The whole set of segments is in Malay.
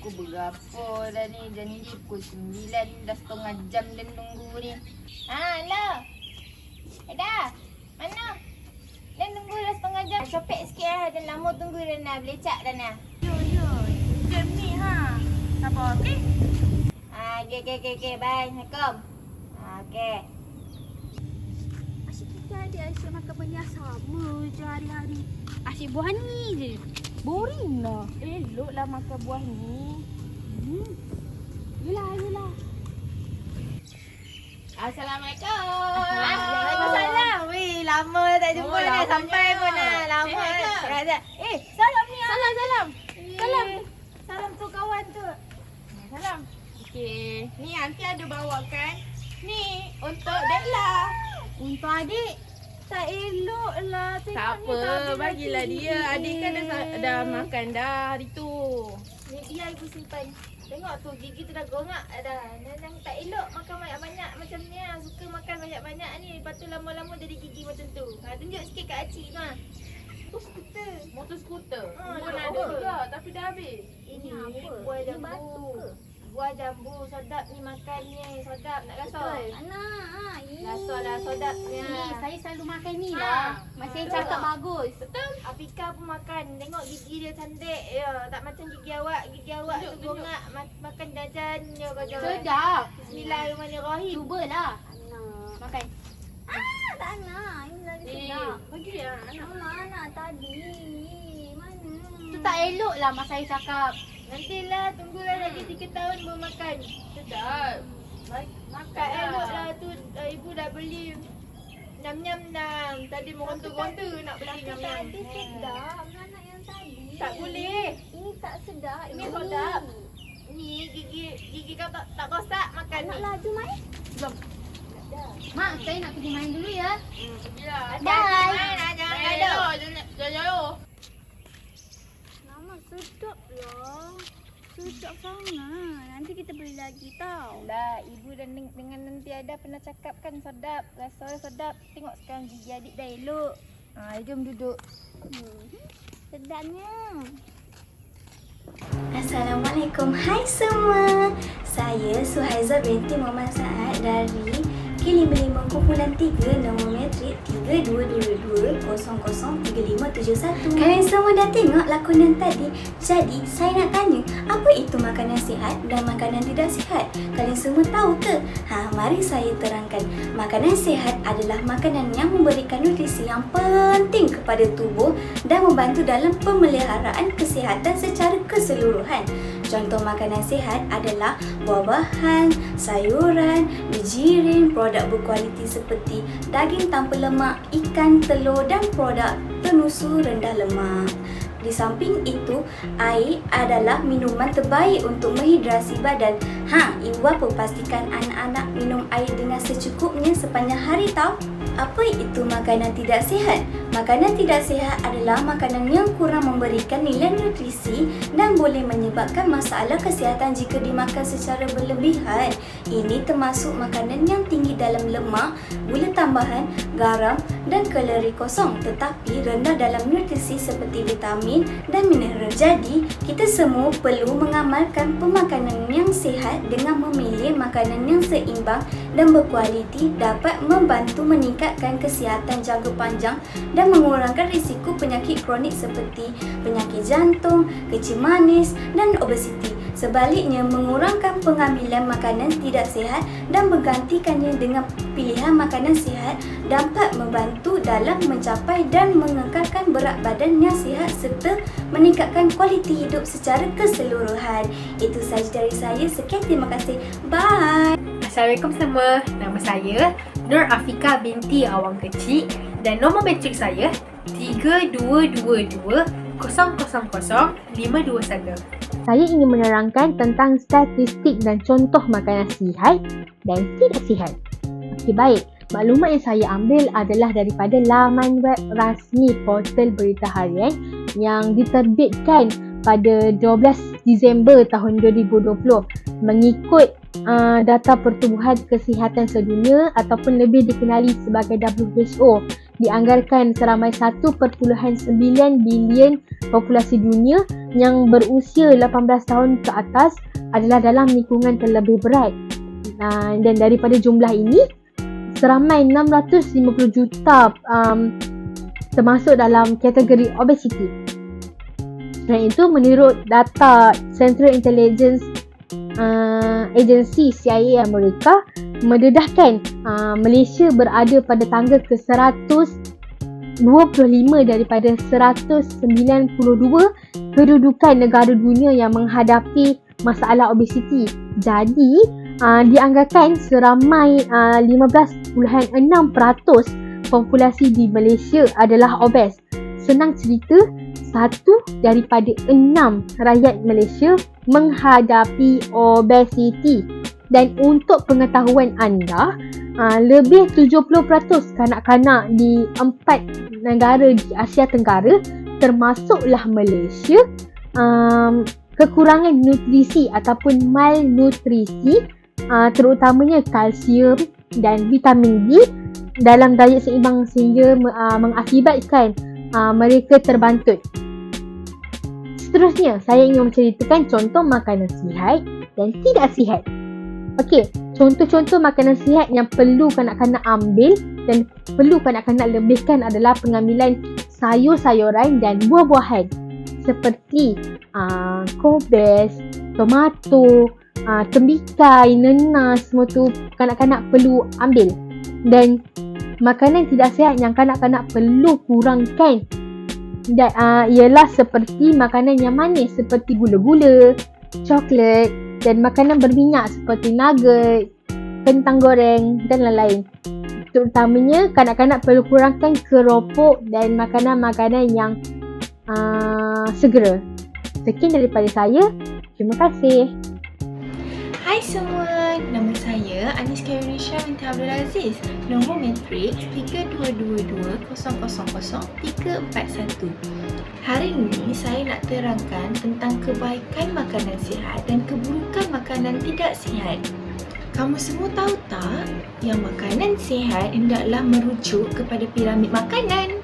Pukul berapa dah ni? Janji pukul 9. Dah setengah jam dah tunggu ni. Hello. Dah. Mana? Dah tunggu dah setengah jam. Copek sikit lah. Dah lama tunggu dah nak. Belecak dah nak. Yo. Jam ni ha. Sabar, okey? Okay. Bye. Assalamualaikum. Okay. Asyik kita adik-asyik makan benda yang sama je hari-hari. Asyik buah ni je. Boring lah. Eloklah makan buah ni. Yelah. Assalamualaikum. Waalaikumsalam. Weh, lama tak jumpa ni. lamanya. Sampai pun dah. Lama. Sihat. Salam ni. Salam. Salam tu kawan tu. Salam. Okey. Ni aunty ada bawakan. Ni untuk Della. Untuk adik. Tak elok lah. Tak apa, bagilah dia. Adik kan dah makan dah hari tu. Ni biar ibu simpan. Tengok tu gigi tu dah gongak dah. Yang tak elok makan banyak-banyak macam ni lah. Suka makan banyak-banyak ni. Lepas tu lama-lama jadi gigi macam tu. Tunjuk sikit kat Acik tu lah. Tu skuter. Motor skuter. Pun dah ada apa? juga tapi dah habis. Ini buah jambu. Buah jambu sedap ni makan ni. Sedap nak rasa. Anak, Rasa lah sedapnya. saya selalu makan ni Ha. lah. Masih Betul cakap tak? bagus. Betul? Apika pun makan. Tengok gigi dia cantik. Ya, tak macam gigi awak. Gigi awak tu Tunjuk. gongak. Makan jajan je kau. Sedap. Bismillahirrahmanirrahim. Cubalah. Anak. Makan. Tak nak. Ini lagi sedap. Bagi ya anak. Anak tadi. Mana? Hmm. Tu tak elok lah mas saya cakap. Nantilah, tunggulah lagi 3 tahun baru makan. Sedap. Makan Tak elok lah tu. Ibu dah beli. Nyam-nyam. Tadi meronta-ronta nak beli nyam-nyam. Tadi sedap. Anak yang tadi. Tak boleh. Ini tak sedap. Ini sedap. Ni gigi kau tak rosak makan Nak ni. laju main? Belum. Mak, saya nak pergi main dulu ya. Pergilah. Jangan gaduh. Jangan jauh. Nama sedap lah. Sedap sangat. Nanti kita beli lagi tau. Dah, ibu dan dengan nanti ada pernah cakap kan sedap. Rasa sedap. Tengok sekarang gigi adik dah elok. Jom duduk. Sedapnya. Assalamualaikum, hai semua. Saya Suhaiza binti Muhammad Saad dari K55-3 nombor metrik 3222003571. Kalian semua dah tengok lakonan tadi. Jadi saya nak tanya, apa itu makanan sihat dan makanan tidak sihat? Kalian semua tahu ke? Mari saya terangkan. Makanan sihat adalah makanan yang memberikan nutrisi yang penting kepada tubuh dan membantu dalam pemeliharaan kesihatan secara keseluruhan. Contoh makanan sihat adalah buah-bahan, sayuran, bijirin, produk berkualiti seperti daging tanpa lemak, ikan, telur dan produk penusu rendah lemak. Di samping itu, air adalah minuman terbaik untuk menghidrasi badan. Ibu bapa pastikan anak-anak minum air dengan secukupnya sepanjang hari tau. Apa itu makanan tidak sihat? Makanan tidak sihat adalah makanan yang kurang memberikan nilai nutrisi dan boleh menyebabkan masalah kesihatan jika dimakan secara berlebihan. Ini termasuk makanan yang tinggi dalam lemak, gula tambahan, garam dan kalori kosong tetapi rendah dalam nutrisi seperti vitamin dan mineral. Jadi, kita semua perlu mengamalkan pemakanan yang sihat dengan memilih makanan yang seimbang dan berkualiti dapat membantu meningkatkan kesihatan jangka panjang dan mengurangkan risiko penyakit kronik seperti penyakit jantung, kecil manis dan obesiti. Sebaliknya, mengurangkan pengambilan makanan tidak sihat dan menggantikannya dengan pilihan makanan sihat dapat membantu dalam mencapai dan mengekalkan berat badan yang sihat serta meningkatkan kualiti hidup secara keseluruhan. Itu sahaja dari saya. Sekian, terima kasih. Bye. Assalamualaikum semua. Nama saya Nur Afika binti Awang Kecil dan nombor metrik saya 3222000521. Saya ingin menerangkan tentang statistik dan contoh makanan sihat dan tidak sihat. Okey, baik. Maklumat yang saya ambil adalah daripada laman web rasmi portal berita harian yang diterbitkan pada 12 Disember tahun 2020 mengikut data Pertubuhan Kesihatan Sedunia ataupun lebih dikenali sebagai WHO dianggarkan seramai 1.9 bilion populasi dunia yang berusia 18 tahun ke atas adalah dalam lingkungan terlebih berat. Dan daripada jumlah ini, seramai 650 juta termasuk dalam kategori obesiti. Dan itu menurut data Central Intelligence Agency CIA Amerika mendedahkan Malaysia berada pada tangga ke-125 daripada 192 kedudukan negara dunia yang menghadapi masalah obesiti. Jadi dianggarkan seramai 15.6% populasi di Malaysia adalah obes. Senang cerita, 1 daripada 6 rakyat Malaysia menghadapi obesiti. Dan untuk pengetahuan anda, lebih 70% kanak-kanak di 4 negara di Asia Tenggara termasuklah Malaysia kekurangan nutrisi ataupun malnutrisi, terutamanya kalsium dan vitamin D dalam diet seimbang sehingga mengakibatkan mereka terbantut. Seterusnya, saya ingin menceritakan contoh makanan sihat dan tidak sihat. Okey, contoh-contoh makanan sihat yang perlu kanak-kanak ambil dan perlu kanak-kanak lebihkan adalah pengambilan sayur-sayuran dan buah-buahan seperti kobis, tomato, tembikai, nenas, semua tu kanak-kanak perlu ambil. Dan makanan tidak sihat yang kanak-kanak perlu kurangkan ialah seperti makanan yang manis seperti gula-gula, coklat dan makanan berminyak seperti nugget, kentang goreng dan lain-lain. Terutamanya kanak-kanak perlu kurangkan keropok dan makanan-makanan yang segera. Sekian daripada saya. Terima kasih. Hai semua, nama saya Anis Kairunisha binti Abdul Aziz. Nombor matrik 3220000341. Hari ini saya nak terangkan tentang kebaikan makanan sihat dan keburukan makanan tidak sihat. Kamu semua tahu tak yang makanan sihat hendaklah merujuk kepada piramid makanan.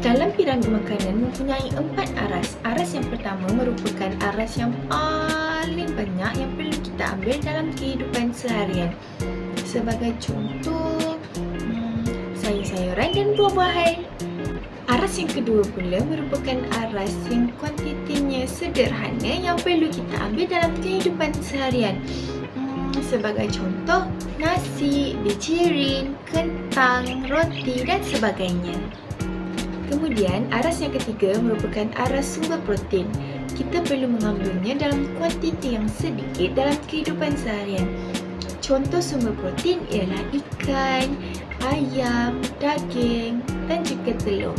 Dalam piramid makanan mempunyai 4 aras. Aras yang pertama merupakan aras yang paling banyak yang perlu kita ambil dalam kehidupan seharian. Sebagai contoh, sayur-sayuran dan buah-buahan. Aras yang kedua pula merupakan aras yang kuantitinya sederhana yang perlu kita ambil dalam kehidupan seharian. Sebagai contoh, nasi, bijirin, kentang, roti dan sebagainya. Kemudian, aras yang ketiga merupakan aras sumber protein. Kita perlu mengambilnya dalam kuantiti yang sedikit dalam kehidupan seharian. Contoh sumber protein ialah ikan, ayam, daging dan juga telur.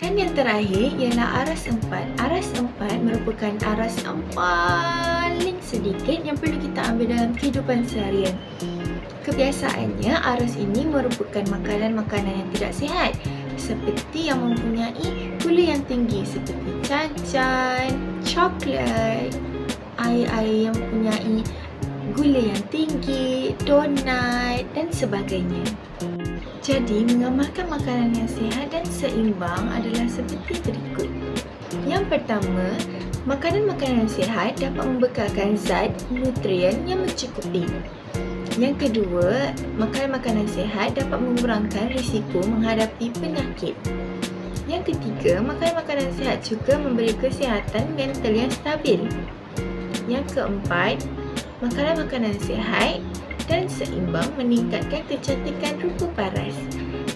Dan yang terakhir ialah aras 4. Aras 4 merupakan aras yang paling sedikit yang perlu kita ambil dalam kehidupan seharian. Kebiasaannya, aras ini merupakan makanan-makanan yang tidak sihat seperti yang mempunyai gula yang tinggi seperti cacan, coklat, air-air yang mempunyai gula yang tinggi, donat dan sebagainya. Jadi, mengamalkan makanan yang sihat dan seimbang adalah seperti berikut. Yang pertama, makanan-makanan sihat dapat membekalkan zat nutrien yang mencukupi. Yang kedua, makanan-makanan sihat dapat mengurangkan risiko menghadapi penyakit. Yang ketiga, makanan-makanan sihat juga memberi kesihatan mental yang stabil. Yang keempat, makanan-makanan sihat dan seimbang meningkatkan kecantikan rupa paras.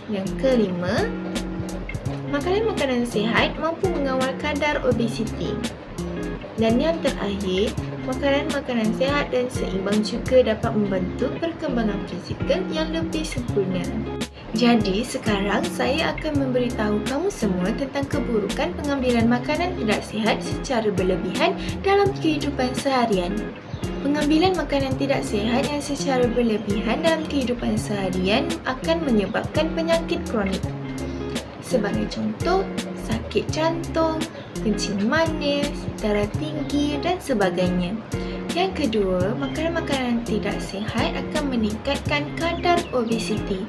Yang kelima, makanan-makanan sihat mampu mengawal kadar obesiti. Dan yang terakhir, makanan-makanan sihat dan seimbang juga dapat membantu perkembangan fizikal yang lebih sempurna. Jadi, sekarang saya akan memberitahu kamu semua tentang keburukan pengambilan makanan tidak sihat secara berlebihan dalam kehidupan seharian. Pengambilan makanan tidak sihat yang secara berlebihan dalam kehidupan seharian akan menyebabkan penyakit kronik. Sebagai contoh, sakit jantung, kencing manis, darah tinggi dan sebagainya. Yang kedua, makanan-makanan tidak sihat akan meningkatkan kadar obesiti.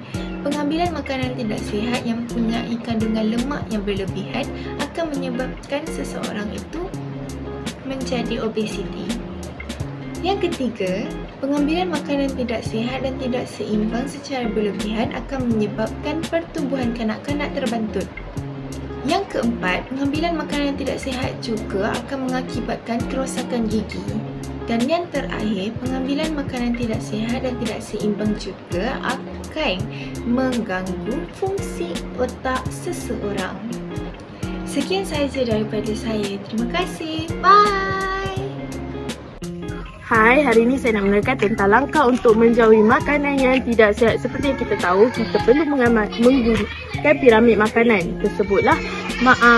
pengambilan makanan tidak sihat yang mempunyai kandungan lemak yang berlebihan akan menyebabkan seseorang itu menjadi obesiti. Yang ketiga, pengambilan makanan tidak sihat dan tidak seimbang secara berlebihan akan menyebabkan pertumbuhan kanak-kanak terbantut. Yang keempat, pengambilan makanan tidak sihat juga akan mengakibatkan kerosakan gigi. Dan yang terakhir, pengambilan makanan tidak sihat dan tidak seimbang juga akan mengganggu fungsi otak seseorang. Sekian sahaja daripada saya. Terima kasih. Bye! Hai, hari ini saya nak menerangkan tentang langkah untuk menjauhi makanan yang tidak sihat. Seperti yang kita tahu, kita perlu menggunakan piramid makanan tersebutlah.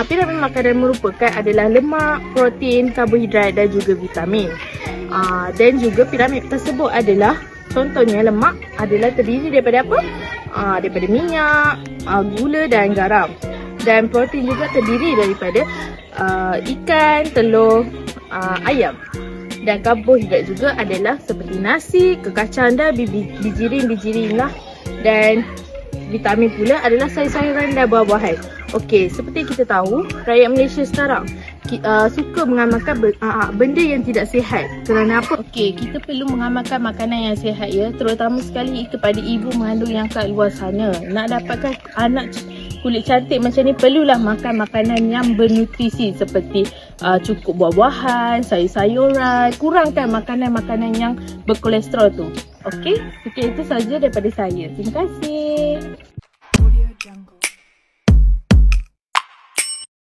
Piramid makanan merupakan adalah lemak, protein, karbohidrat dan juga vitamin. Dan juga piramid tersebut adalah, contohnya lemak adalah terdiri daripada apa? Daripada minyak, gula dan garam. Dan protein juga terdiri daripada ikan, telur, ayam. Dan karbohidrat juga adalah seperti nasi, kekacang dan bijirin-bijirin lah. Dan vitamin pula adalah sayur-sayuran dan buah-buahan. Okey, seperti kita tahu, rakyat Malaysia sekarang suka mengamalkan benda yang tidak sihat. Kerana apa? Okey, kita perlu mengamalkan makanan yang sihat ya, terutama sekali kepada ibu mengandung yang kat luar sana. Nak dapatkan anak kulit cantik macam ni, perlulah makan makanan yang bernutrisi seperti cukup buah-buahan, sayur-sayuran, kurangkan makanan-makanan yang berkolesterol tu. Okey, itu saja daripada saya. Terima kasih. Audio Jungle.